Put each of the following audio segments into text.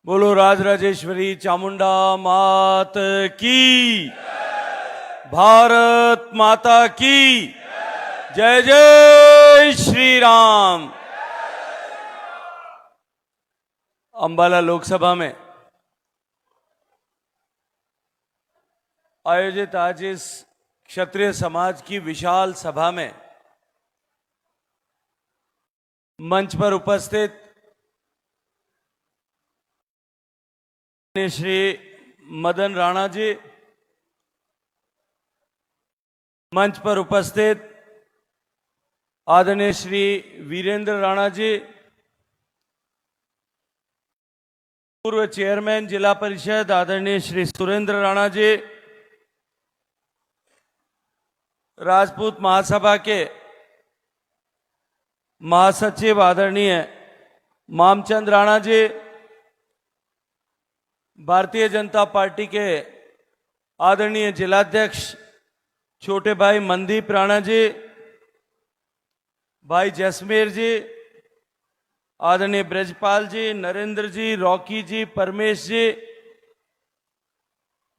बोलो राजराजेश्वरी चामुंडा मात की, भारत माता की जय जय श्री राम। अंबाला लोकसभा में आयोजित आज इस क्षत्रिय समाज की विशाल सभा में मंच पर उपस्थित श्री मदन राणा जी, मंच पर उपस्थित आदरणीय श्री वीरेंद्र राणा जी, पूर्व चेयरमैन जिला परिषद आदरणीय श्री सुरेंद्र राणा जी, राजपूत महासभा के महासचिव आदरणीय मामचंद राणा जी, भारतीय जनता पार्टी के आदरणीय जिलाध्यक्ष छोटे भाई मनदीप राणा जी, भाई जसमेर जी, आदरणीय ब्रजपाल जी, नरेंद्र जी, रॉकी जी, परमेश जी,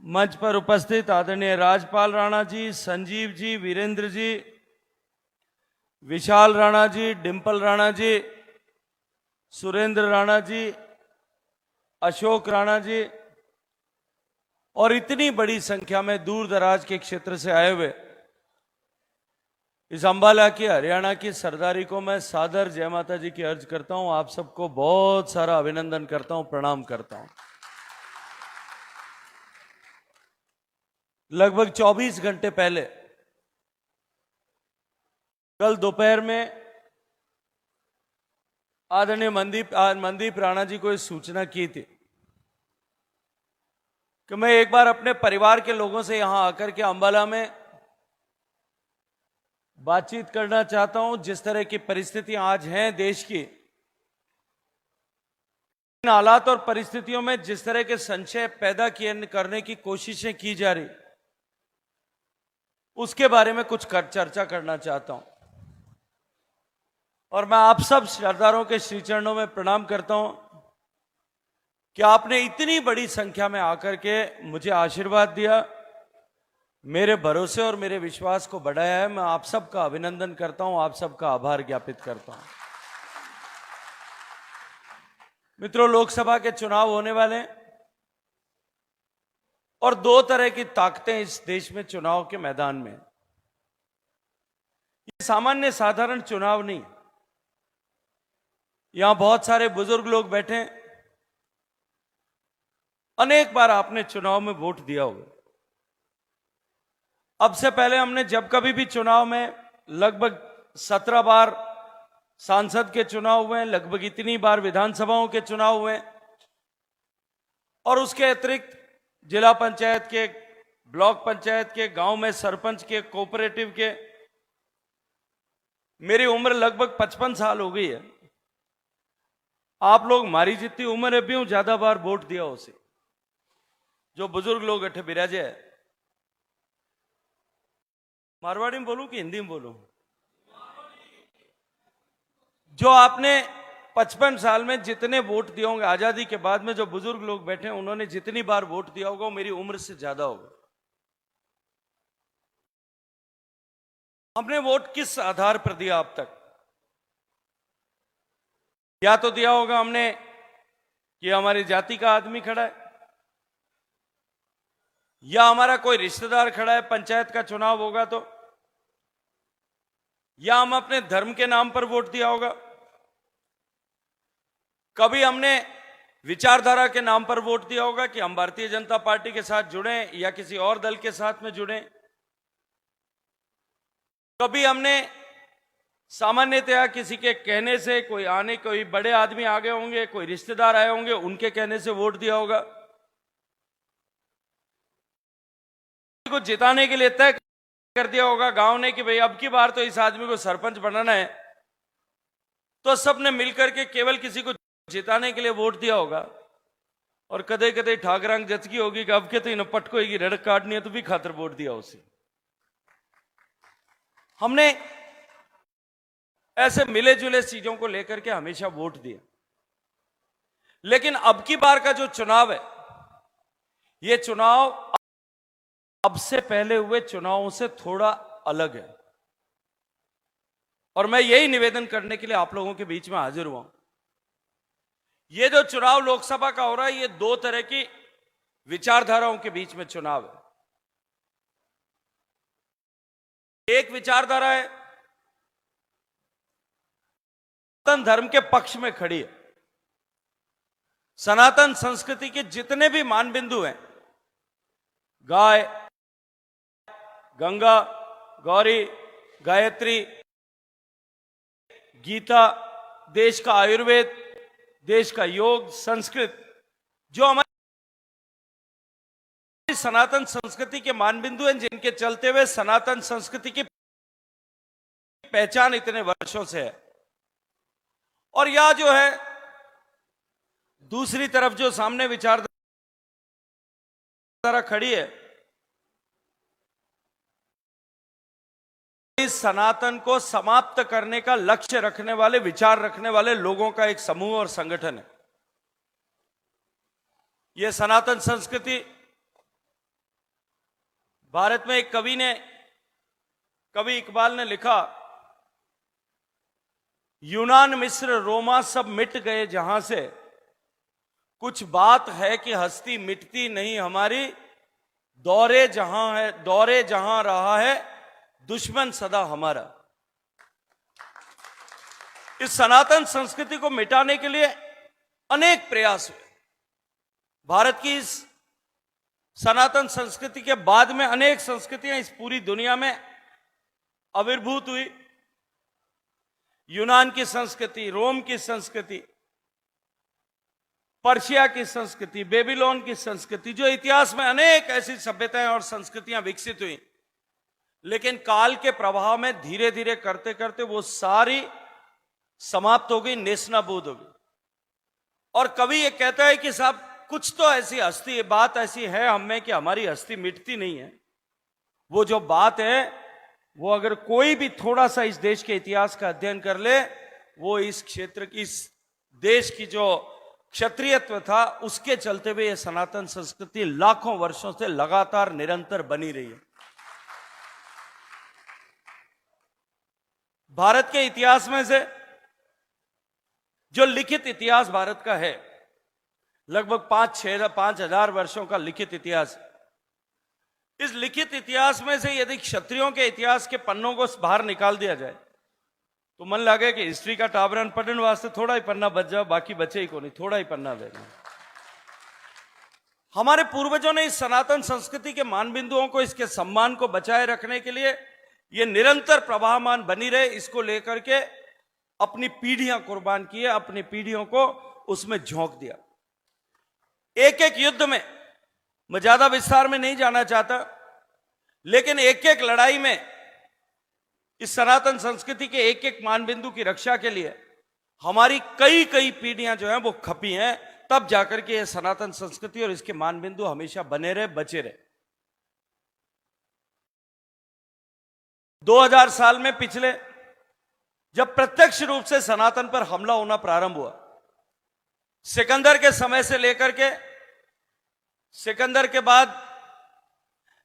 मंच पर उपस्थित आदरणीय राजपाल राणा जी, संजीव जी, वीरेंद्र जी, विशाल राणा जी, डिंपल राणा जी, सुरेंद्र राणा जी, अशोक राणा जी और इतनी बड़ी संख्या में दूर दराज के क्षेत्र से आए हुए इस अंबाला की हरियाणा की सरदारी को मैं सादर जय माता जी की अर्ज करता हूं। आप सबको बहुत सारा अभिनंदन करता हूं, प्रणाम करता हूं। लगभग 24 घंटे पहले कल दोपहर में आदरणीय मनदीप राणा जी को इस सूचना की थी कि मैं एक बार अपने परिवार के लोगों से यहां आकर के अंबाला में बातचीत करना चाहता हूं। जिस तरह की परिस्थितियां आज हैं देश की, इन हालात और परिस्थितियों में जिस तरह के संशय पैदा करने की कोशिशें की जा रही, उसके बारे में कुछ चर्चा करना चाहता हूं। और मैं आप सब सरदारों के श्री चरणों में प्रणाम करता हूं कि आपने इतनी बड़ी संख्या में आकर के मुझे आशीर्वाद दिया, मेरे भरोसे और मेरे विश्वास को बढ़ाया है। मैं आप सबका अभिनंदन करता हूं, आप सबका आभार ज्ञापित करता हूं। मित्रों, लोकसभा के चुनाव होने वाले हैं और दो तरह की ताकतें इस देश में चुनाव के मैदान में। ये सामान्य साधारण चुनाव नहीं, यहां बहुत सारे बुजुर्ग लोग बैठे हैं, अनेक बार आपने चुनाव में वोट दिया होगा। अब से पहले हमने जब कभी भी चुनाव में लगभग 17 बार सांसद के चुनाव हुए हैं, लगभग इतनी बार विधानसभाओं के चुनाव हुए हैं और उसके अतिरिक्त जिला पंचायत के, ब्लॉक पंचायत के, गांव में सरपंच के, कोऑपरेटिव के। मेरी उम्र लगभग 55 साल हो गई है। आप लोग मारी जितनी उम्र है भी हूं, ज्यादा बार वोट दिया उसे। जो बुजुर्ग लोग अठे बिराजे है, मारवाड़ी में बोलूं कि हिंदी में बोलूं? जो आपने 55 साल में जितने वोट दिए होंगे, आजादी के बाद में जो बुजुर्ग लोग बैठे हैं, उन्होंने जितनी बार वोट दिया होगा वो मेरी उम्र से ज्यादा होगा। हमने वोट किस आधार पर दिया अब तक? या तो दिया होगा हमने कि हमारी जाति का आदमी खड़ा है, या हमारा कोई रिश्तेदार खड़ा है, पंचायत का चुनाव होगा तो, या हम अपने धर्म के नाम पर वोट दिया होगा। कभी हमने विचारधारा के नाम पर वोट दिया होगा कि हम भारतीय जनता पार्टी के साथ जुड़े या किसी और दल के साथ में जुड़े। कभी हमने सामान्यतया किसी के कहने से, कोई बड़े आदमी आगे होंगे, कोई रिश्तेदार आए होंगे, उनके कहने से वोट दिया होगा। को जिताने के लिए तय कर दिया होगा गांव ने कि भाई अब की बार तो इस आदमी को सरपंच बनाना है, तो सबने मिलकर के केवल किसी को जिताने के लिए वोट दिया होगा। और कदे कदे ठाकरांग जचकी होगी कि अब के तो इन पटकोगी रड़क काटनी है तो भी खातर वोट दिया उसे। हमने ऐसे मिले जुले चीजों को लेकर के हमेशा वोट दिया। लेकिन अब की बार का जो चुनाव है, ये चुनाव अब से पहले हुए चुनावों से थोड़ा अलग है। और मैं यही निवेदन करने के लिए आप लोगों के बीच में हाजिर हुआ हूं। ये जो चुनाव लोकसभा का हो रहा है, ये दो तरह की विचारधाराओं के बीच में चुनाव है। एक विचारधारा है सनातन धर्म के पक्ष में खड़ी है। सनातन संस्कृति के जितने भी मानबिंदु हैं, गाय, गंगा, गौरी, गायत्री, गीता, देश का आयुर्वेद, देश का योग, संस्कृत, जो हमारी सनातन संस्कृति के मानबिंदु हैं, जिनके चलते हुए सनातन संस्कृति की पहचान इतने वर्षों से है। और यह जो है दूसरी तरफ जो सामने विचारधारा खड़ी है, इस सनातन को समाप्त करने का लक्ष्य रखने वाले, विचार रखने वाले लोगों का एक समूह और संगठन है। यह सनातन संस्कृति, भारत में एक कवि इकबाल ने लिखा, यूनान, मिस्र, रोमा सब मिट गए जहां से, कुछ बात है कि हस्ती मिटती नहीं हमारी, दौरे जहां रहा है दुश्मन सदा हमारा। इस सनातन संस्कृति को मिटाने के लिए अनेक प्रयास हुए। भारत की इस सनातन संस्कृति के बाद में अनेक संस्कृतियां इस पूरी दुनिया में आविर्भूत हुई। यूनान की संस्कृति, रोम की संस्कृति, पर्शिया की संस्कृति, बेबीलोन की संस्कृति, जो इतिहास में अनेक ऐसी सभ्यताएं और संस्कृतियां विकसित हुई, लेकिन काल के प्रभाव में धीरे धीरे करते करते वो सारी समाप्त हो गई, नेस्तनाबूद हो गई। और कवि ये कहता है कि साहब कुछ तो ऐसी हस्ती, बात ऐसी है हम में कि हमारी हस्ती मिटती नहीं है। वो जो बात है, वो अगर कोई भी थोड़ा सा इस देश के इतिहास का अध्ययन कर ले, वो इस क्षेत्र की, इस देश की जो क्षत्रियत्व था, उसके चलते हुए ये सनातन संस्कृति लाखों वर्षों से लगातार निरंतर बनी रही है। भारत के इतिहास में से जो लिखित इतिहास भारत का है, लगभग 5,000 वर्षों का लिखित इतिहास। इस लिखित इतिहास में से यदि क्षत्रियों के इतिहास के पन्नों को बाहर निकाल दिया जाए, तो मन लगे कि हिस्ट्री का टाबरन पढ़ने वास्ते थोड़ा ही पन्ना बच जाओ, बाकी बचे ही को नहीं, थोड़ा ही पन्ना देना। हमारे पूर्वजों ने इस सनातन संस्कृति के मानबिंदुओं को, इसके सम्मान को बचाए रखने के लिए, ये निरंतर प्रवाहमान बनी रहे, इसको लेकर के अपनी पीढ़ियां कुर्बान की है, अपनी पीढ़ियों को उसमें झोंक दिया। एक एक युद्ध में, मैं ज्यादा विस्तार में नहीं जाना चाहता, लेकिन एक एक लड़ाई में इस सनातन संस्कृति के एक एक मानबिंदु की रक्षा के लिए हमारी कई कई पीढ़ियां जो हैं वो खपी हैं, तब जाकर के ये सनातन संस्कृति और इसके मानबिंदु हमेशा बने रहे, बचे रहे। 2000 साल में पिछले, जब प्रत्यक्ष रूप से सनातन पर हमला होना प्रारंभ हुआ, सिकंदर के समय से लेकर के सिकंदर के बाद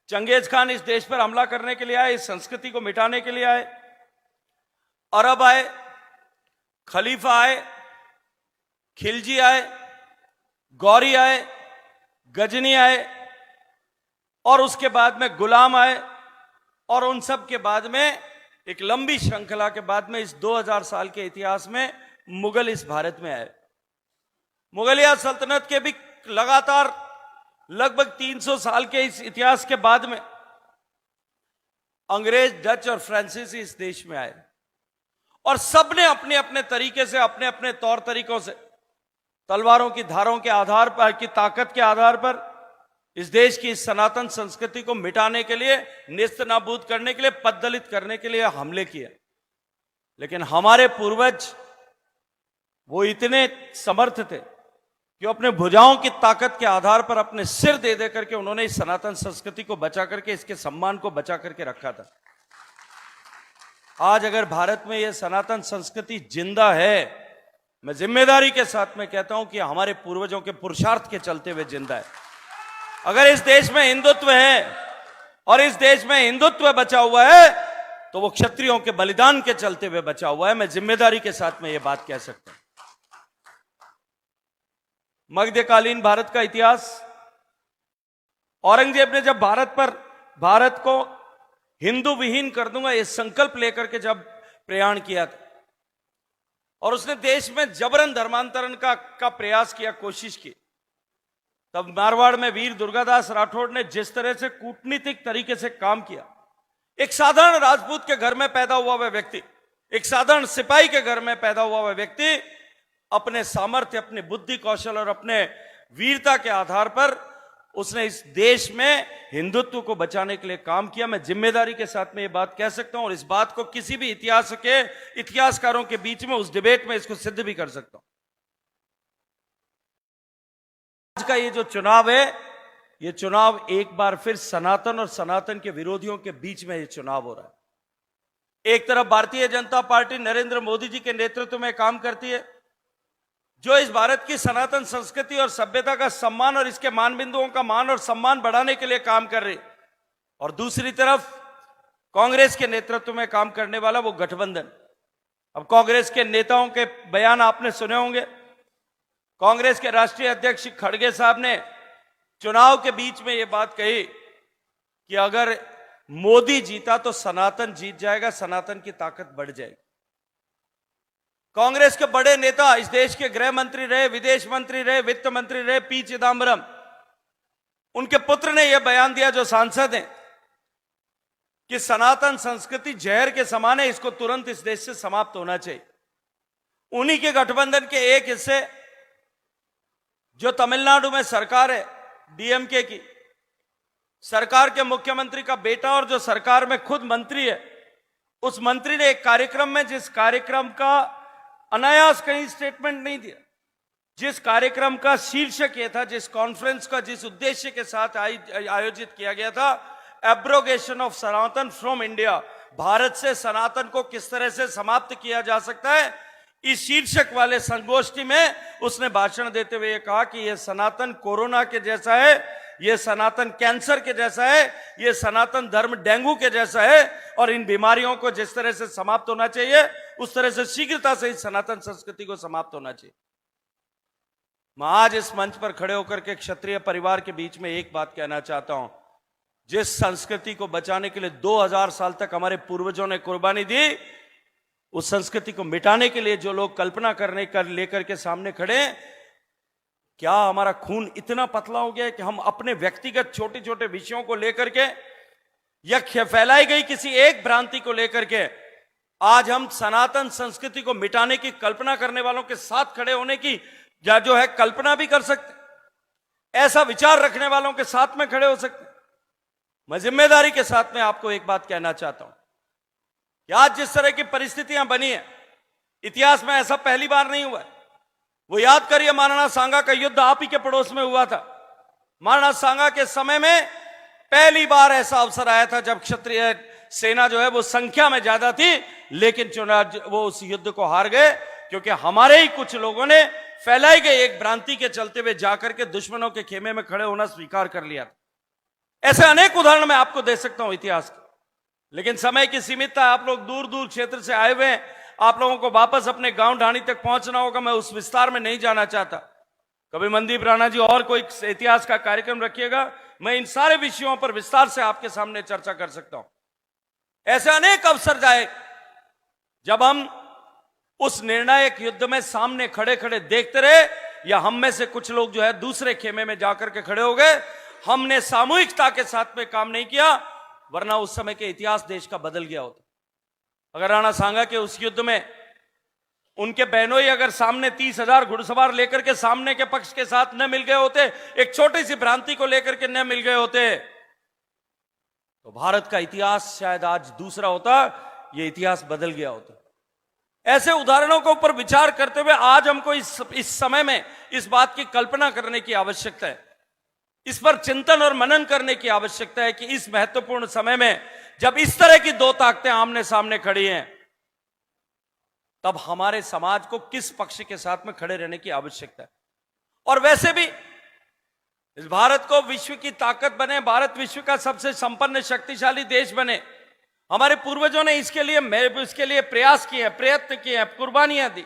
चंगेज खान इस देश पर हमला करने के लिए आए, इस संस्कृति को मिटाने के लिए आए। अरब आए, खलीफा आए, खिलजी आए, गौरी आए, गजनी आए, और उसके बाद में गुलाम आए, और उन सब के बाद में एक लंबी श्रृंखला के बाद में इस 2000 साल के इतिहास में मुगल इस भारत में आए। मुगलिया सल्तनत के भी लगातार लगभग 300 साल के इस इतिहास के बाद में अंग्रेज, डच और फ्रांसीसी इस देश में आए, और सबने अपने अपने तरीके से, अपने अपने तौर तरीकों से, तलवारों की धारों के आधार पर, की ताकत के आधार पर इस देश की इस सनातन संस्कृति को मिटाने के लिए, नेस्तनाबूद करने के लिए, पद्दलित करने के लिए हमले किए। लेकिन हमारे पूर्वज वो इतने समर्थ थे कि अपने भुजाओं की ताकत के आधार पर अपने सिर दे दे करके उन्होंने इस सनातन संस्कृति को बचा करके, इसके सम्मान को बचा करके रखा था। आज अगर भारत में यह सनातन संस्कृति जिंदा है, मैं जिम्मेदारी के साथ में कहता हूं कि हमारे पूर्वजों के पुरुषार्थ के चलते हुए जिंदा है। अगर इस देश में हिंदुत्व है और इस देश में हिंदुत्व बचा हुआ है तो वो क्षत्रियों के बलिदान के चलते हुए बचा हुआ है। मैं जिम्मेदारी के साथ में ये बात कह सकता हूं। मध्यकालीन भारत का इतिहास, औरंगजेब ने जब भारत को हिंदू विहीन कर दूंगा ये संकल्प लेकर के जब प्रयाण किया था और उसने देश में जबरन धर्मांतरण का प्रयास किया, कोशिश की, तब मारवाड़ में वीर दुर्गादास राठौड़ ने जिस तरह से कूटनीतिक तरीके से काम किया, एक साधारण राजपूत के घर में पैदा हुआ हुआ व्यक्ति, एक साधारण सिपाही के घर में पैदा हुआ हुआ व्यक्ति अपने सामर्थ्य, अपने बुद्धि कौशल और अपने वीरता के आधार पर उसने इस देश में हिंदुत्व को बचाने के लिए काम किया। मैं जिम्मेदारी के साथ में ये बात कह सकता हूं और इस बात को किसी भी इतिहासकारों के बीच में उस डिबेट में इसको सिद्ध भी कर सकता हूं। आज का ये जो चुनाव है, ये चुनाव एक बार फिर सनातन और सनातन के विरोधियों के बीच में ये चुनाव हो रहा है। एक तरफ भारतीय जनता पार्टी नरेंद्र मोदी जी के नेतृत्व में काम करती है, जो इस भारत की सनातन संस्कृति और सभ्यता का सम्मान और इसके मान बिंदुओं का मान और सम्मान बढ़ाने के लिए काम कर रही, और दूसरी तरफ कांग्रेस के नेतृत्व में काम करने वाला वो गठबंधन। अब कांग्रेस के नेताओं के बयान आपने सुने होंगे। कांग्रेस के राष्ट्रीय अध्यक्ष खड़गे साहब ने चुनाव के बीच में ये बात कही कि अगर मोदी जीता तो सनातन जीत जाएगा, सनातन की ताकत बढ़ जाएगी। कांग्रेस के बड़े नेता, इस देश के गृह मंत्री रहे, विदेश मंत्री रहे, वित्त मंत्री रहे, पी चिदम्बरम, उनके पुत्र ने यह बयान दिया, जो सांसद हैं, कि सनातन संस्कृति जहर के समान है, इसको तुरंत इस देश से समाप्त होना चाहिए। उन्हीं के गठबंधन के एक हिस्से, जो तमिलनाडु में सरकार है डीएमके की, सरकार के मुख्यमंत्री का बेटा और जो सरकार में खुद मंत्री है, उस मंत्री ने एक कार्यक्रम में, जिस कार्यक्रम का अनायास कहीं स्टेटमेंट नहीं दिया, जिस कार्यक्रम का शीर्षक यह था, जिस कॉन्फ्रेंस का जिस उद्देश्य के साथ आयोजित किया गया था, abrogation of Sanatan from India, Bharat से सनातन को किस तरह से समाप्त किया जा सकता है, इस शीर्षक वाले संगोष्ठी में उसने भाषण देते हुए यह कहा कि यह सनातन कोरोना के जैसा है, यह सनातन कैंसर के जैसा है, यह सनातन धर्म डेंगू के जैसा है, और इन बीमारियों को जिस तरह से समाप्त होना चाहिए उस तरह से शीघ्रता से इस सनातन संस्कृति को समाप्त होना चाहिए। मैं आज इस मंच पर खड़े होकर के क्षत्रिय परिवार के बीच में एक बात कहना चाहता हूं, जिस संस्कृति को बचाने के लिए 2000 साल तक हमारे पूर्वजों ने कुर्बानी दी, उस संस्कृति को मिटाने के लिए जो लोग कल्पना लेकर के सामने खड़े, क्या हमारा खून इतना पतला हो गया है कि हम अपने व्यक्तिगत छोटे छोटे विषयों को लेकर के या फैलाई गई किसी एक भ्रांति को लेकर के आज हम सनातन संस्कृति को मिटाने की कल्पना करने वालों के साथ खड़े होने की जो है कल्पना भी कर सकते, ऐसा विचार रखने वालों के साथ में खड़े हो सकते। मैं जिम्मेदारी के साथ में आपको एक बात कहना चाहता हूं कि आज जिस तरह की परिस्थितियां बनी है, इतिहास में ऐसा पहली बार नहीं हुआ है। वो याद करिए, महाराणा सांगा का युद्ध आप ही के पड़ोस में हुआ था। महाराणा सांगा के समय में पहली बार ऐसा अवसर आया था जब क्षत्रिय सेना जो है वो संख्या में ज्यादा थी, लेकिन चुनाव वो उस युद्ध को हार गए, क्योंकि हमारे ही कुछ लोगों ने फैलाई गई एक भ्रांति के चलते हुए जाकर के दुश्मनों के खेमे में खड़े होना स्वीकार कर लिया था। ऐसे अनेक उदाहरण मैं आपको दे सकता हूं इतिहास के, लेकिन समय की सीमितता, आप लोग दूर दूर क्षेत्र से आए हुए हैं, आप लोगों को वापस अपने गांव ढाणी तक पहुंचना होगा। मैं उस विस्तार में नहीं जाना चाहता। कभी मनदीप राणा जी और कोई इतिहास का कार्यक्रम रखिएगा, मैं इन सारे विषयों पर विस्तार से आपके सामने चर्चा कर सकता हूं। ऐसे अनेक अवसर जाए जब हम उस निर्णायक युद्ध में सामने खड़े खड़े देखते रहे, या हम में से कुछ लोग जो है दूसरे खेमे में जाकर के खड़े हो गए। हमने सामूहिकता के साथ में काम नहीं किया, वरना उस समय के इतिहास देश का बदल गया होता। अगर राणा सांगा के उस युद्ध में उनके बहनोई अगर सामने 30,000 घुड़सवार लेकर के सामने के पक्ष के साथ न मिल गए होते, एक छोटी सी भ्रांति को लेकर के न मिल गए होते, तो भारत का इतिहास शायद आज दूसरा होता, यह इतिहास बदल गया होता। ऐसे उदाहरणों के ऊपर विचार करते हुए आज हमको इस समय में इस बात की कल्पना करने की आवश्यकता है, इस पर चिंतन और मनन करने की आवश्यकता है कि इस महत्वपूर्ण समय में जब इस तरह की दो ताकतें आमने सामने खड़ी हैं, तब हमारे समाज को किस पक्ष के साथ में खड़े रहने की आवश्यकता है। और वैसे भी इस भारत को विश्व की ताकत बने, भारत विश्व का सबसे संपन्न शक्तिशाली देश बने, हमारे पूर्वजों ने इसके लिए प्रयास किए, प्रयत्न किए, कुर्बानियां दी।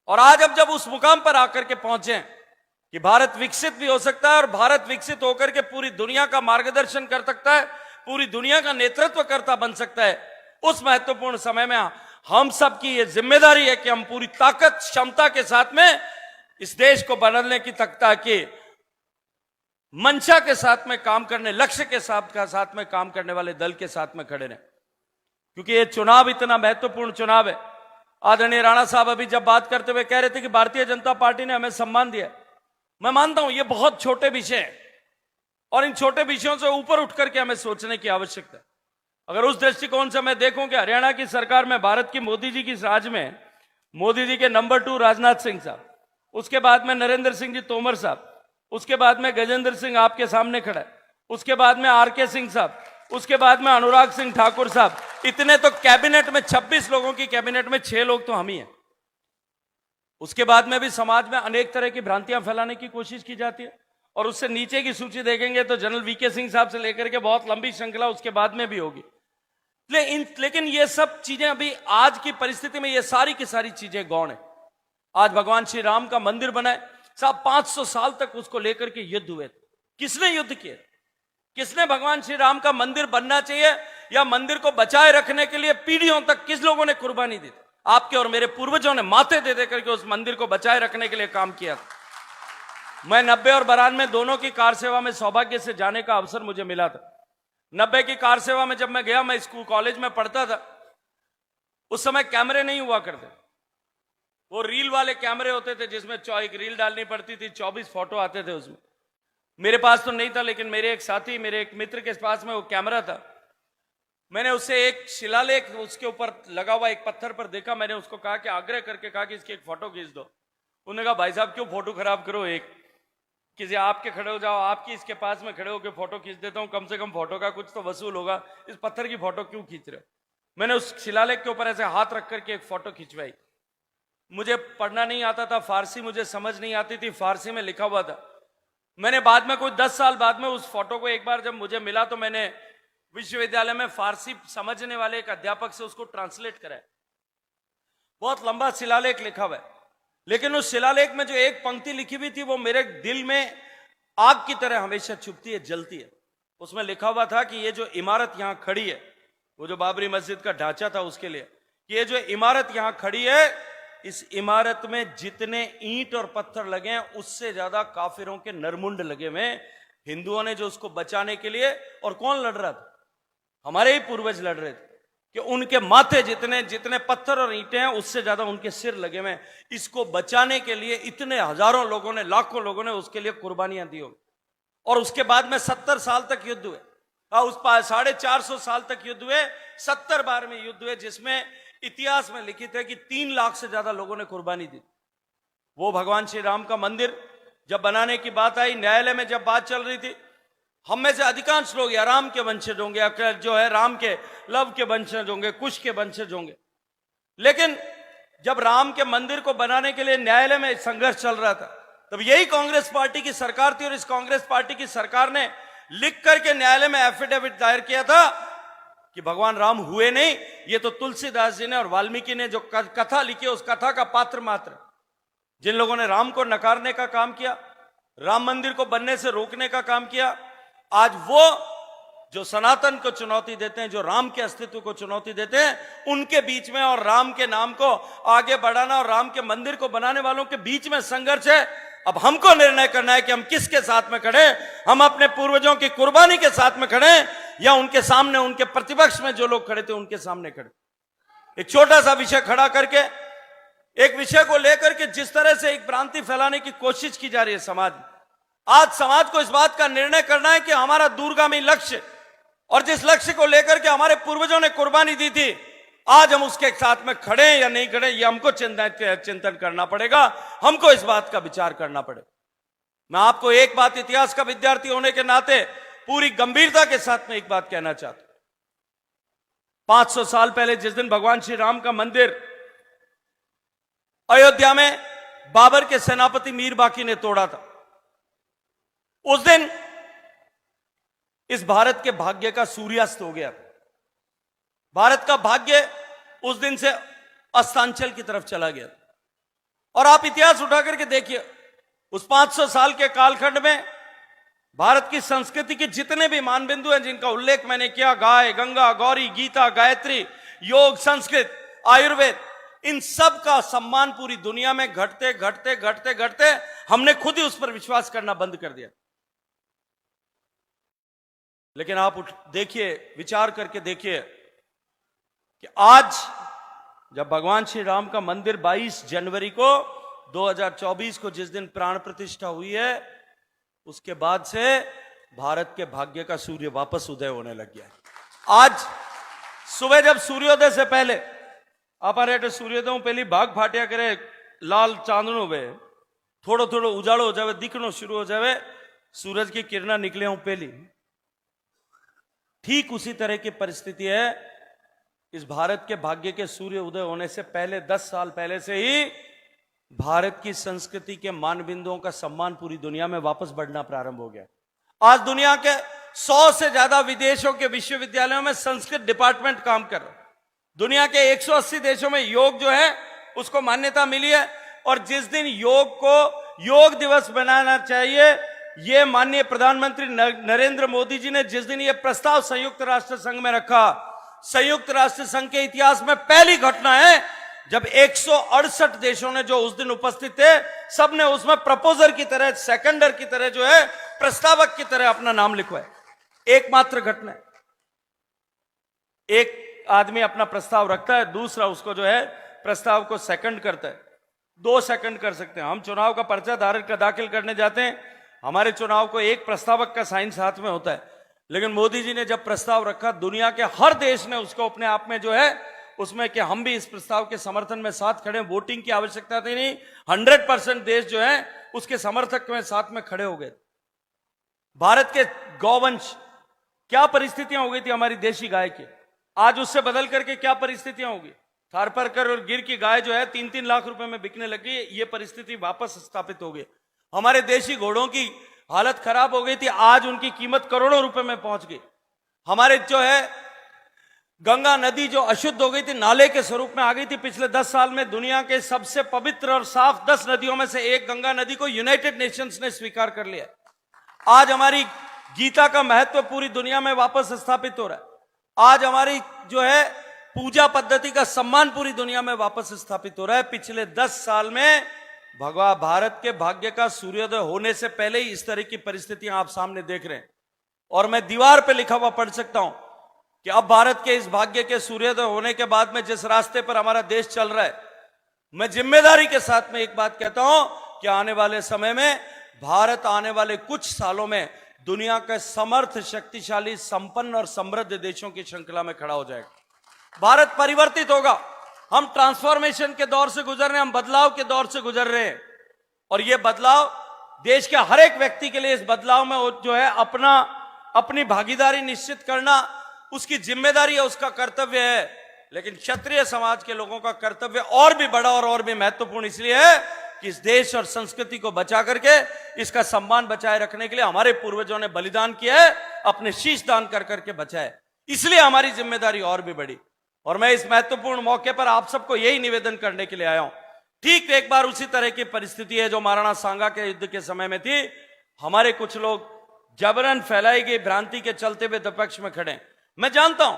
और आज अब जब उस मुकाम पर आकर के पहुंचे कि भारत विकसित भी हो सकता है और भारत विकसित होकर के पूरी दुनिया का मार्गदर्शन कर सकता है, पूरी दुनिया का नेतृत्वकर्ता बन सकता है, उस महत्वपूर्ण समय में हम सब की यह जिम्मेदारी है कि हम पूरी ताकत क्षमता के साथ में इस देश को बदलने की तख्ता की मंशा के साथ में काम करने, लक्ष्य के साथ में काम करने वाले दल के साथ में खड़े रहें। क्योंकि ये चुनाव इतना महत्वपूर्ण चुनाव है। आदरणीय राणा साहब अभी जब बात करते हुए कह रहे थे कि भारतीय जनता पार्टी ने हमें सम्मान दिया, मैं मानता हूं ये बहुत छोटे विषय हैं और इन छोटे विषयों से ऊपर उठ करके हमें सोचने की आवश्यकता है। अगर उस दृष्टिकोण से मैं देखूं कि हरियाणा की सरकार में भारत की मोदी जी की राज में मोदी जी के नंबर 2 राजनाथ सिंह साहब, उसके बाद में नरेंद्र सिंह जी तोमर साहब, उसके बाद में गजेंद्र सिंह आपके सामने खड़ा है, उसके बाद में आरके सिंह साहब, उसके बाद में अनुराग सिंह ठाकुर साहब, इतने तो कैबिनेट में 26 लोगों की कैबिनेट में 6 लोग तो हम ही हैं। उसके बाद में भी समाज में अनेक तरह की भ्रांतियां फैलाने की कोशिश की जाती है और उससे नीचे की सूची देखेंगे तो जनरल वीके सिंह साहब से लेकर के बहुत लंबी श्रृंखला उसके बाद में भी होगी। लेकिन ये सब चीजें अभी आज की परिस्थिति में ये सारी की सारी चीजें गौण है। आज भगवान श्री राम का मंदिर बना है, साहब 500 साल तक उसको लेकर के युद्ध हुए। किसने युद्ध किए? किसने भगवान श्री राम का मंदिर बनना चाहिए या मंदिर को बचाए रखने के लिए पीढ़ियों तक किस लोगों ने कुर्बानी दी? आपके और मेरे पूर्वजों ने माथे दे दे करके उस मंदिर को बचाए रखने के लिए काम किया था। मैं 90 और 92 में दोनों की कार सेवा में सौभाग्य से जाने का अवसर मुझे मिला था। 90 की कार सेवा में जब मैं गया, मैं स्कूल कॉलेज में पढ़ता था, उस समय कैमरे नहीं हुआ करते, वो रील वाले कैमरे होते थे जिसमें एक रील डालनी पड़ती थी, 24 फोटो आते थे उसमें। मेरे पास तो नहीं था, लेकिन मेरे एक साथी, मेरे एक मित्र के पास में वो कैमरा था। मैंने उससे एक शिलालेख उसके ऊपर लगा हुआ एक पत्थर पर देखा। मैंने उसको कहा कि आग्रह करके कहा कि इसकी एक फोटो खींच दो। उन्होंने कहा भाई साहब क्यों फोटो खराब करो, एक किसी आपके खड़े हो जाओ, आपकी इसके पास में खड़े होकर फोटो खींच देता हूं, कम से कम फोटो का कुछ तो वसूल होगा, इस पत्थर की फोटो क्यों खींच रहे हो? मैंने उस शिलालेख के ऊपर ऐसे हाथ रख करके एक फोटो खिंचवाई। मुझे पढ़ना नहीं आता था, फारसी मुझे समझ नहीं आती थी, फारसी में लिखा हुआ था। मैंने बाद में कोई 10 साल बाद में उस फोटो को एक बार जब मुझे मिला तो मैंने विश्वविद्यालय में फारसी समझने वाले एक अध्यापक से उसको ट्रांसलेट कराया। बहुत लंबा शिलालेख लिखा हुआ है, लेकिन उस शिलालेख में जो एक पंक्ति लिखी हुई थी वो मेरे दिल में आग की तरह हमेशा चुभती है, जलती है। उसमें लिखा हुआ था कि ये जो इमारत यहां खड़ी है, वो जो बाबरी मस्जिद का ढांचा था उसके लिए, कि ये जो इमारत यहां खड़ी है, इस इमारत में जितने ईंट और पत्थर लगे हैं उससे ज्यादा काफिरों के नरमुंड लगे हुए। हिंदुओं ने जो उसको बचाने के लिए, और कौन लड़ रहा था? हमारे ही पूर्वज लड़ रहे थे कि उनके माथे जितने पत्थर और ईंटें हैं उससे ज्यादा उनके सिर लगे हुए। इसको बचाने के लिए इतने हजारों लोगों ने, लाखों लोगों ने उसके लिए कुर्बानियां दी होगी। और उसके बाद में 70 साल तक युद्ध हुए, उस 450 साल तक युद्ध हुए, 70 बार में युद्ध हुए, जिसमें इतिहास में लिखित है कि 3 लाख से ज्यादा लोगों ने कुर्बानी दी। वो भगवान श्री राम का मंदिर जब बनाने की बात आई, न्यायालय में जब बात चल रही थी, हम में से अधिकांश लोग या राम के वंशज होंगे या जो है राम के लव के वंशज होंगे, कुश के वंशज होंगे। लेकिन जब राम के मंदिर को बनाने के लिए न्यायालय में संघर्ष चल रहा था, तब यही कांग्रेस पार्टी की सरकार थी और इस कांग्रेस पार्टी की सरकार ने लिख करके न्यायालय में एफिडेविट दायर किया था कि भगवान राम हुए नहीं, ये तो तुलसीदास जी ने और वाल्मीकि ने जो कथा लिखी, उस कथा का पात्र मात्र। जिन लोगों ने राम को नकारने का काम किया, राम मंदिर को बनने से रोकने का काम किया, आज वो जो सनातन को चुनौती देते हैं, जो राम के अस्तित्व को चुनौती देते हैं, उनके बीच में और राम के नाम को आगे बढ़ाना और राम के मंदिर को बनाने वालों के बीच में संघर्ष है। अब हमको निर्णय करना है कि हम किसके साथ में खड़े, हम अपने पूर्वजों की कुर्बानी के साथ में खड़े या उनके सामने, उनके प्रतिपक्ष में जो लोग खड़े थे उनके सामने खड़े। एक छोटा सा विषय खड़ा करके, एक विषय को लेकर के जिस तरह से एक भ्रांति फैलाने की कोशिश की जा रही है समाज में, आज समाज को इस बात का निर्णय करना है कि हमारा दूरगामी लक्ष्य और जिस लक्ष्य को लेकर के हमारे पूर्वजों ने कुर्बानी दी थी, आज हम उसके साथ में खड़े या नहीं खड़े, ये हमको चिंतन करना पड़ेगा, हमको इस बात का विचार करना पड़ेगा। मैं आपको एक बात, इतिहास का विद्यार्थी होने के नाते पूरी गंभीरता के साथ में एक बात कहना चाहता हूं। 500 साल पहले जिस दिन भगवान श्री राम का मंदिर अयोध्या में बाबर के सेनापति मीर बाकी ने तोड़ा था। उस दिन इस भारत के भाग्य का सूर्यास्त हो गया। भारत का भाग्य उस दिन से अस्तांचल की तरफ चला गया। और आप इतिहास उठा करके देखिए, उस 500 साल के कालखंड में भारत की संस्कृति के जितने भी मानबिंदु हैं जिनका उल्लेख मैंने किया, गाय, गंगा, गौरी, गीता, गायत्री, योग, संस्कृत, आयुर्वेद, इन सब का सम्मान पूरी दुनिया में घटते घटते घटते घटते हमने खुद ही उस पर विश्वास करना बंद कर दिया। लेकिन आप देखिए, विचार करके देखिए कि आज जब भगवान श्री राम का मंदिर 22 जनवरी को 2024 को जिस दिन प्राण प्रतिष्ठा हुई है, उसके बाद से भारत के भाग्य का सूर्य वापस उदय होने लग गया है। आज सुबह जब सूर्योदय से पहले आप सूर्योदय पहली भाग फाटिया करे, लाल चांदनो वे थोड़ो थोड़ो उजाड़ो हो जावे, दिखनो शुरू हो जावे, सूरज की किरणा निकले हूं पहली। ठीक उसी तरह की परिस्थिति है इस भारत के भाग्य के सूर्य उदय होने से पहले 10 साल पहले से ही भारत की संस्कृति के मानबिंदुओं का सम्मान पूरी दुनिया में वापस बढ़ना प्रारंभ हो गया। आज दुनिया के 100 से ज्यादा विदेशों के विश्वविद्यालयों में संस्कृत डिपार्टमेंट काम कर रहा है। दुनिया के 180 देशों में योग जो है उसको मान्यता मिली है। और जिस दिन योग को योग दिवस बनाना चाहिए, यह माननीय प्रधानमंत्री नरेंद्र मोदी जी ने जिस दिन यह प्रस्ताव संयुक्त राष्ट्र संघ में रखा, संयुक्त राष्ट्र संघ के इतिहास में पहली घटना है जब 168 देशों ने जो उस दिन उपस्थित थे, सबने उसमें प्रपोजर की तरह, सेकंडर की तरह जो है, प्रस्तावक की तरह अपना नाम लिखवाया। एकमात्र घटना है। एक आदमी अपना प्रस्ताव रखता है, दूसरा उसको जो है प्रस्ताव को सेकंड करता है। 2 सेकंड कर सकते हैं। हम चुनाव का पर्चा दाखिल करने जाते हैं, हमारे चुनाव को एक प्रस्तावक का साइन साथ में होता है। लेकिन मोदी जी ने जब प्रस्ताव रखा, दुनिया के हर देश ने उसको अपने आप में जो है उसमें कि हम भी इस प्रस्ताव के समर्थन में साथ खड़े, वोटिंग की आवश्यकता थी नहीं, 100% देश जो है उसके समर्थक में साथ में खड़े हो गए। भारत के गौवंश, क्या परिस्थितियां हो गई थी हमारी देशी गाय की, आज उससे बदल करके क्या परिस्थितियां होगी। थारपारकर और गिर की गाय जो है 3-3 लाख रुपए में बिकने लगी, ये परिस्थिति वापस स्थापित हो गई। हमारे देशी घोड़ों की हालत खराब हो गई थी, आज उनकी कीमत करोड़ों रुपए में पहुंच गई। हमारे जो है गंगा नदी जो अशुद्ध हो गई थी, नाले के स्वरूप में आ गई थी। पिछले 10 साल में दुनिया के सबसे पवित्र और साफ 10 नदियों में से एक गंगा नदी को यूनाइटेड नेशंस ने स्वीकार कर लिया। आज हमारी गीता का महत्व पूरी दुनिया में वापस स्थापित हो रहा है। आज हमारी जो है पूजा पद्धति का सम्मान पूरी दुनिया में वापस स्थापित हो रहा है। पिछले 10 साल में भगवान भारत के भाग्य का सूर्योदय होने से पहले ही इस तरह की परिस्थितियां आप सामने देख रहे हैं। और मैं दीवार पे लिखा हुआ पढ़ सकता हूं कि अब भारत के इस भाग्य के सूर्योदय होने के बाद में जिस रास्ते पर हमारा देश चल रहा है, मैं जिम्मेदारी के साथ में एक बात कहता हूं कि आने वाले समय में भारत आने वाले कुछ सालों में दुनिया के समर्थ, शक्तिशाली, संपन्न और समृद्ध देशों की श्रृंखला में खड़ा हो जाएगा। भारत परिवर्तित होगा। हम ट्रांसफॉर्मेशन के दौर से गुजर रहे हैं, हम बदलाव के दौर से गुजर रहे हैं। और यह बदलाव देश के हर एक व्यक्ति के लिए, इस बदलाव में जो है अपनी भागीदारी निश्चित करना उसकी जिम्मेदारी है, उसका कर्तव्य है। लेकिन क्षत्रिय समाज के लोगों का कर्तव्य और भी बड़ा और भी महत्वपूर्ण इसलिए है कि इस देश और संस्कृति को बचा करके इसका सम्मान बचाए रखने के लिए हमारे पूर्वजों ने बलिदान किया है, अपने शीश दान कर करके बचाए। इसलिए हमारी जिम्मेदारी और भी बड़ी। और मैं इस महत्वपूर्ण मौके पर आप सबको यही निवेदन करने के लिए आया हूं। ठीक एक बार उसी तरह की परिस्थिति है जो महाराणा सांगा के युद्ध के समय में थी। हमारे कुछ लोग जबरन फैलाई गई भ्रांति के चलते हुए विपक्ष में खड़े। मैं जानता हूं,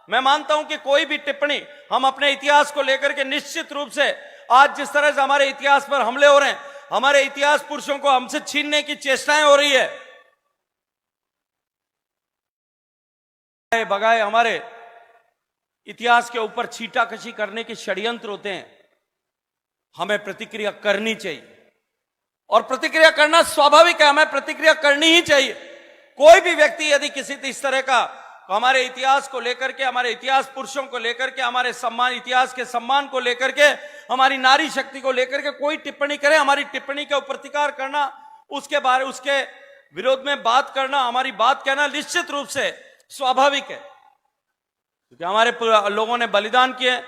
मैं मानता हूं कि कोई भी टिप्पणी हम अपने इतिहास को लेकर के निश्चित रूप से, आज जिस तरह से हमारे इतिहास पर हमले हो रहे हैं, हमारे इतिहास पुरुषों को हमसे छीनने की चेष्टाएं हो रही है, बगाए हमारे इतिहास के ऊपर छीटाकशी करने के षड्यंत्र होते हैं, हमें प्रतिक्रिया करनी चाहिए। और प्रतिक्रिया करना स्वाभाविक है, हमें प्रतिक्रिया करनी ही चाहिए। कोई भी व्यक्ति यदि किसी इस तरह का हमारे इतिहास को लेकर के, हमारे इतिहास पुरुषों को लेकर के, हमारे सम्मान, इतिहास के सम्मान को लेकर के, हमारी नारी शक्ति को लेकर के कोई टिप्पणी करे, हमारी टिप्पणी का प्रतिकार करना, उसके विरोध में बात करना, हमारी बात कहना निश्चित रूप से स्वाभाविक है। क्योंकि हमारे लोगों ने बलिदान किए,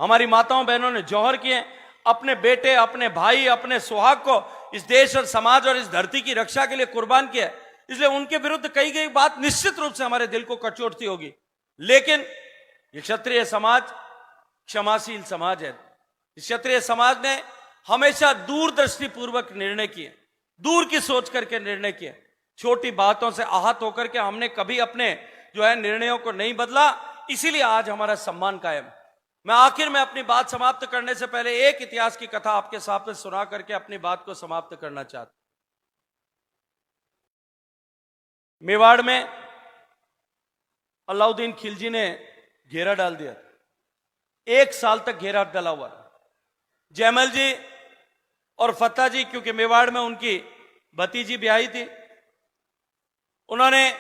हमारी माताओं बहनों ने जौहर किए, अपने बेटे, अपने भाई, अपने सुहाग को इस देश और समाज और इस धरती की रक्षा के लिए कुर्बान किया है। इसलिए उनके विरुद्ध कही गई बात निश्चित रूप से हमारे दिल को कचोटती होगी। लेकिन ये क्षत्रिय समाज क्षमाशील समाज है। इस क्षत्रिय समाज ने हमेशा दूरदृष्टि पूर्वक निर्णय किए, दूर की सोच करके निर्णय किए। छोटी बातों से आहत होकर के हमने कभी अपने जो है निर्णयों को नहीं बदला, इसीलिए आज हमारा सम्मान कायम। मैं आखिर में अपनी बात समाप्त करने से पहले एक इतिहास की कथा आपके सामने सुना करके अपनी बात को समाप्त करना चाहता। मेवाड़ में अलाउद्दीन खिलजी ने घेरा डाल दिया, 1 साल तक घेरा डाला हुआ। जयमल जी और फत्ता जी, क्योंकि मेवाड़ में उनकी भतीजी ब्याही थी, उन्होंने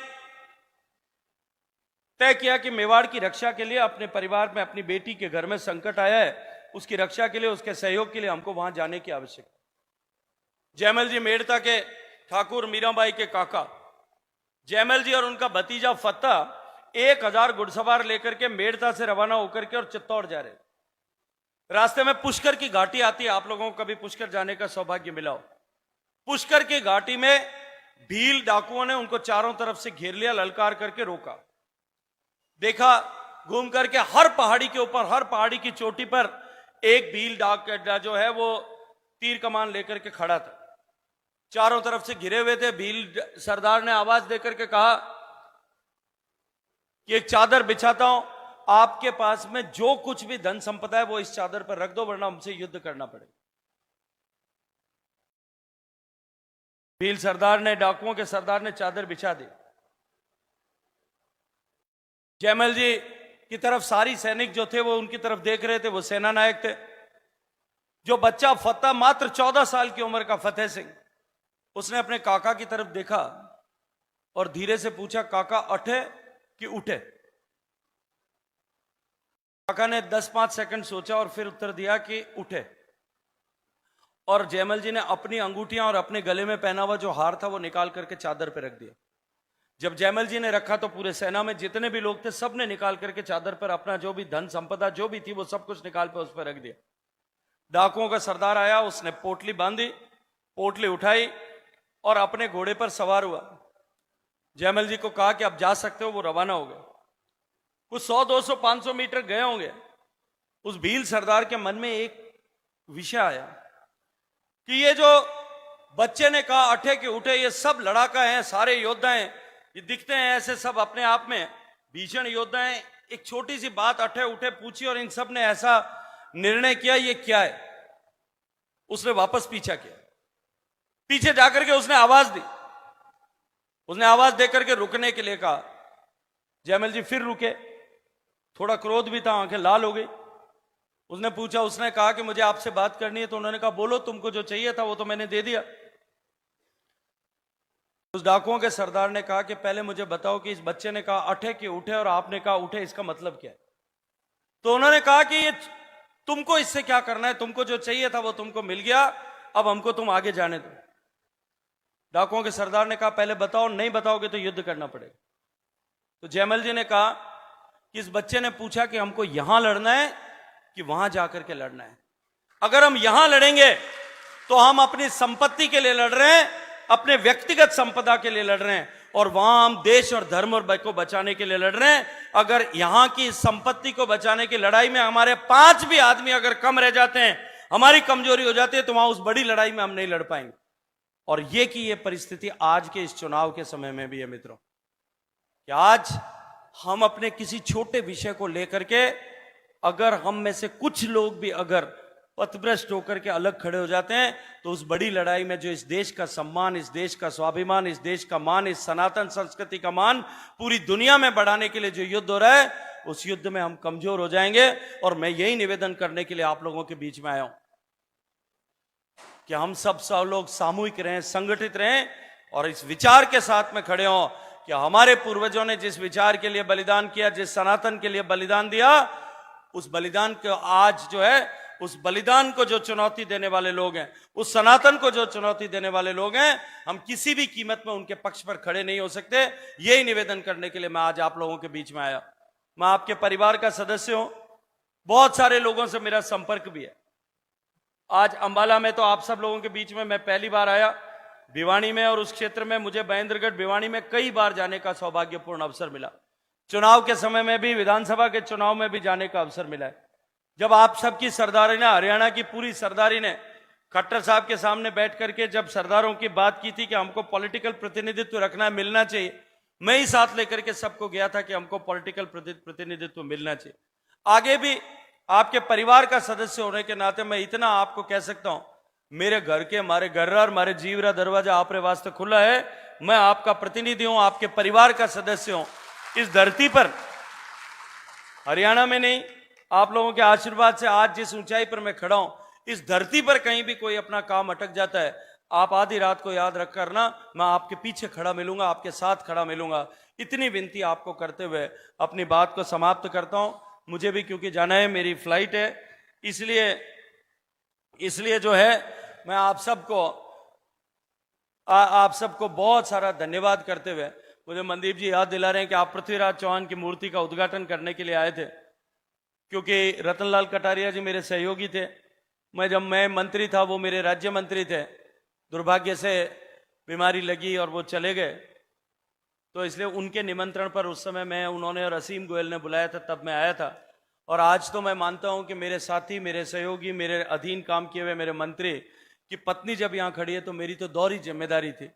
तय किया कि मेवाड़ की रक्षा के लिए, अपने परिवार में अपनी बेटी के घर में संकट आया है, उसकी रक्षा के लिए, उसके सहयोग के लिए हमको वहां जाने की आवश्यकता। जयमल जी मेड़ता के ठाकुर मीराबाई के काका जयमल जी और उनका भतीजा फत्ता 1000 घुड़सवार लेकर के मेड़ता से रवाना होकर के और चित्तौड़ जा रहे। रास्ते में पुष्कर की घाटी आती है, आप लोगों को कभी पुष्कर जाने का सौभाग्य मिला हो। पुष्कर की घाटी में भील डाकुओं ने उनको चारों तरफ से घेर लिया, ललकार करके रोका। देखा घूम करके हर पहाड़ी के ऊपर, हर पहाड़ी की चोटी पर एक भील डाक जो है वो तीर कमान लेकर के खड़ा था। चारों तरफ से घिरे हुए थे। भील सरदार ने आवाज देकर के कहा कि एक चादर बिछाता हूं, आपके पास में जो कुछ भी धन संपदा है वो इस चादर पर रख दो, वरना हमसे युद्ध करना पड़ेगा। भील सरदार ने, डाकुओं के सरदार ने चादर बिछा दी। जयमल जी की तरफ सारी सैनिक जो थे वो उनकी तरफ देख रहे थे, वो सेना नायक थे। जो बच्चा फत्ता, मात्र 14 साल की उम्र का फतेह सिंह, उसने अपने काका की तरफ देखा और धीरे से पूछा, काका अठे कि उठे? काका ने 10-5 सेकंड सोचा और फिर उत्तर दिया कि उठे। और जयमल जी ने अपनी अंगूठियां और अपने गले में पहना हुआ जो हार था वो निकाल करके चादर पे रख दिया। जब जयमल जी ने रखा तो पूरे सेना में जितने भी लोग थे सब ने निकाल करके चादर पर अपना जो भी धन संपदा जो भी थी वो सब कुछ निकाल कर उस पर रख दिया। डाकुओं का सरदार आया, उसने पोटली बांधी, पोटली उठाई और अपने घोड़े पर सवार हुआ। जयमल जी को कहा कि आप जा सकते हो, वो रवाना हो गए। कुछ 100, 200, 500 मीटर गए होंगे, उस भील सरदार के मन में एक विषय आया कि ये जो बच्चे ने कहा अठे के उठे, ये सब लड़ाका हैं, सारे योद्धा हैं, ये दिखते हैं ऐसे सब अपने आप में भीषण योद्धा हैं। एक छोटी सी बात अठे उठे पूछी और इन सब ने ऐसा निर्णय किया, ये क्या है? उसने वापस पीछा किया। पीछे जाकर के उसने आवाज दी। उसने आवाज देकर के रुकने के लिए कहा। जयमल जी फिर रुके, थोड़ा क्रोध भी था, आंखें लाल हो गई। उसने पूछा, उसने कहा कि मुझे आपसे बात करनी है। तो उन्होंने कहा बोलो, तुमको जो चाहिए था वो तो मैंने दे दिया। उस डाकुओं के सरदार ने कहा कि पहले मुझे बताओ कि इस बच्चे ने कहा अठे कि उठे और आपने कहा उठे, इसका मतलब क्या है? तो उन्होंने कहा कि ये तुमको इससे क्या करना है, तुमको जो चाहिए था वो तुमको मिल गया, अब हमको तुम आगे जाने दो। डाकुओं के सरदार ने कहा पहले बताओ, नहीं बताओगे तो युद्ध करना पड़ेगा। तो जयमल जी ने कहा कि इस बच्चे ने पूछा कि हमको यहां लड़ना है कि वहां जाकर के लड़ना है। अगर हम यहां लड़ेंगे तो हम अपनी संपत्ति के लिए लड़ रहे हैं, अपने व्यक्तिगत संपदा के लिए लड़ रहे हैं, और वहां हम देश और धर्म और को बचाने के लिए लड़ रहे हैं। अगर यहां की संपत्ति को बचाने की लड़ाई में हमारे 5 भी आदमी अगर कम रह जाते हैं, हमारी कमजोरी हो जाती है, तो वहां उस बड़ी लड़ाई में हम नहीं लड़ पाएंगे। और ये की ये परिस्थिति आज के इस चुनाव के समय में भी है मित्रों, कि आज हम अपने किसी छोटे विषय को लेकर के अगर हम में से कुछ लोग भी अगर पथभ्रष्ट होकर के अलग खड़े हो जाते हैं, तो उस बड़ी लड़ाई में जो इस देश का सम्मान, इस देश का स्वाभिमान, इस देश का मान, इस सनातन संस्कृति का मान पूरी दुनिया में बढ़ाने के लिए जो युद्ध हो रहा है, उस युद्ध में हम कमजोर हो जाएंगे। और मैं यही निवेदन करने के लिए आप लोगों के बीच में आया हूं कि हम सब लोग सामूहिक रहें, संगठित रहें और इस विचार के साथ में खड़े हों कि हमारे पूर्वजों ने जिस विचार के लिए बलिदान किया, जिस सनातन के लिए बलिदान दिया, उस बलिदान को आज जो है, उस बलिदान को जो चुनौती देने वाले लोग हैं, उस सनातन को जो चुनौती देने वाले लोग हैं, हम किसी भी कीमत में उनके पक्ष पर खड़े नहीं हो सकते। यही निवेदन करने के लिए मैं आज आप लोगों के बीच में आया। मैं आपके परिवार का सदस्य हूं, बहुत सारे लोगों से मेरा संपर्क भी है। आज अंबाला में तो आप सब लोगों के बीच में मैं पहली बार आया, भिवानी में और उस क्षेत्र में मुझे महेंद्रगढ़ भिवानी में कई बार जाने का सौभाग्यपूर्ण अवसर मिला। चुनाव के समय में भी, विधानसभा के चुनाव में भी जाने का अवसर मिला है। जब आप सबकी सरदारी ने, हरियाणा की पूरी सरदारी ने खट्टर साहब के सामने बैठ करके जब सरदारों की बात की थी कि हमको पॉलिटिकल प्रतिनिधित्व रखना है, मिलना चाहिए, मैं ही साथ लेकर के सबको गया था कि हमको पॉलिटिकल प्रतिनिधित्व मिलना चाहिए। आगे भी आपके परिवार का सदस्य होने के नाते मैं इतना आपको कह सकता हूं, मेरे घर के, हमारे घर और हमारे जीवरा दरवाजा आपरे वास्ते खुला है। मैं आपका प्रतिनिधि हूं, आपके परिवार का सदस्य हूं। इस धरती पर, हरियाणा में नहीं, आप लोगों के आशीर्वाद से आज जिस ऊंचाई पर मैं खड़ा हूं, इस धरती पर कहीं भी कोई अपना काम अटक जाता है, आप आधी रात को याद रख करना, मैं आपके पीछे खड़ा मिलूंगा, आपके साथ खड़ा मिलूंगा। इतनी विनती आपको करते हुए अपनी बात को समाप्त करता हूं। मुझे भी क्योंकि जाना है, मेरी फ्लाइट है, इसलिए जो है मैं आप सबको बहुत सारा धन्यवाद करते हुए, मुझे मनदीप जी याद दिला रहे हैं कि आप पृथ्वीराज चौहान की मूर्ति का उद्घाटन करने के लिए आए थे, क्योंकि रतनलाल कटारिया जी मेरे सहयोगी थे। जब मैं मंत्री था, वो मेरे राज्य मंत्री थे। दुर्भाग्य से बीमारी लगी और वो चले गए, तो इसलिए उनके निमंत्रण पर उस समय उन्होंने और असीम गोयल ने बुलाया था, तब मैं आया था। और आज तो मैं मानता हूं कि मेरे साथी, मेरे सहयोगी, मेरे अधीन काम किए हुए मेरे मंत्री की पत्नी जब यहां खड़ी है, तो मेरी तो दोहरी जिम्मेदारी थी।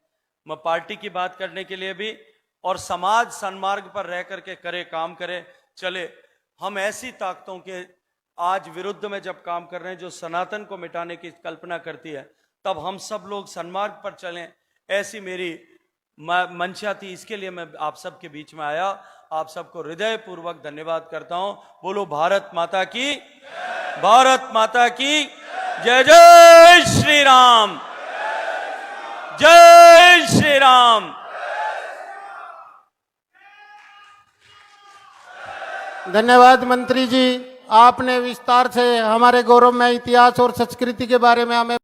मैं पार्टी की बात करने के लिए भी और समाज सन्मार्ग पर रह करके करे, काम करे, चले। हम ऐसी ताकतों के आज विरुद्ध में जब काम कर रहे हैं जो सनातन को मिटाने की कल्पना करती है, तब हम सब लोग सन्मार्ग पर चलें, ऐसी मेरी मंशा थी। इसके लिए मैं आप सबके बीच में आया। आप सबको हृदय पूर्वक धन्यवाद करता हूं। बोलो भारत माता की, भारत माता की जय। जय श्री राम, जय श्री राम। धन्यवाद मंत्री जी, आपने विस्तार से हमारे गौरवमय इतिहास और संस्कृति के बारे में हमें